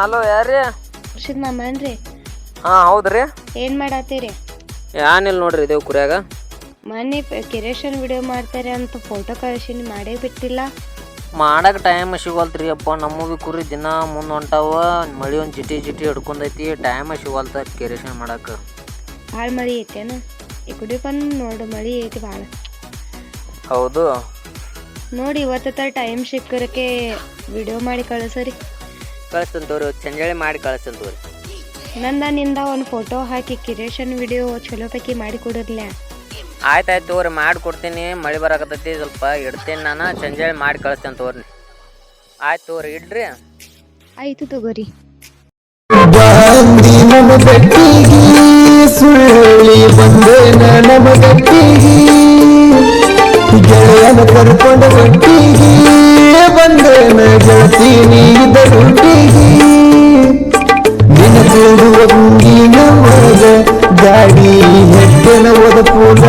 Hello ಯಾರ್ರಿ? ಖುಷಿದ್ ಮಾಮನ್ರಿ. ಹಾಂ ಹೌದ್ರಿ. ಏನ್ ಮಾಡತ್ತೀರಿ? ಏನಿಲ್ಲ ನೋಡ್ರಿ ಇದೇವು ಕುರ್ಯಾಗ. ಮೊನ್ನೆ ಕಿರೇಶನ್ ವಿಡಿಯೋ ಮಾಡ್ತಾರೆ ಅಂತ ಫೋಟೋ ಕಳಿಸಿನಿ, ಮಾಡೇ ಬಿಟ್ಟಿಲ್ಲ. ಮಾಡಕ್ಕೆ ಟೈಮ್ ಸಿಗೋಲ್ತ್ರಿ ಅಪ್ಪ. ನಮ್ಮ ಭೀ ಕುರಿ ದಿನ ಮುಂದೆ ಹೊಂಟಾವ. ಮಳೆ ಒಂದು ಜಿಟಿ ಹಿಡ್ಕೊಂಡೈತಿ. ಟೈಮ್ ಸಿಗೋಲ್ತ ಕೆರೇಶನ್ ಮಾಡಕ್ಕೆ. ಭಾಳ ಮಳೆ ಐತೇನ? ಈ ಕಡೆ ಬಂದು ನೋಡು, ಮಳೆ ಐತಿ ಭಾಳ. ಹೌದು ನೋಡಿ ಇವತ್ತ ಟೈಮ್ ಸಿಕ್ಕರಕ್ಕೆ ವಿಡಿಯೋ ಮಾಡಿ ಕಳಿಸ್ರಿ. ಕಳಿಸ್ತೇನೆ ತೋರಿ, ಸಂಜೆ ಮಾಡಿ ಕಳಿಸ್ತೇನೆ ತೋರಿ. ನಿಂದ ಒಂದು ಫೋಟೋ ಹಾಕಿ ಕಿರೇಶನ್ ವಿಡಿಯೋ ಚಲೋ ಪೈಕಿ ಮಾಡಿ ಕೊಡಿರ್ಲ. ಆಯ್ತು ತೋರಿ, ಮಾಡಿ ಕೊಡ್ತೀನಿ. ಮಳೆ ಬರಾಕತ್ತೈತಿ, ಸ್ವಲ್ಪ ಇಡ್ತೀನಿ. ನಾನು ಸಂಜೆ ಮಾಡಿ ಕಳಿಸ್ತೇನೆ ತೋರಿ. ಆಯ್ತು ತೋರಿ, ಇಡ್ರಿ. ಆಯ್ತು ತಗೋರಿ. ಸುಳ್ಳಿ ಬಂದೇನ ನಮ್ಮ ಗಟ್ಟಿಗಿ, ಗೆಳೆಯನ ಕರ್ಕೊಂಡು ಗಟ್ಟಿಗಿ ಬಂದೇನ ಗೆಳತೀನಿ ದೊಡ್ಡಿಗಿ. ನಿನ ಕೂಡುವ ಗುಂಗಿನ ಒಳಗ ಗಾಡಿ ಹೆಡ್ಡನ ಒದ ಪೂಲ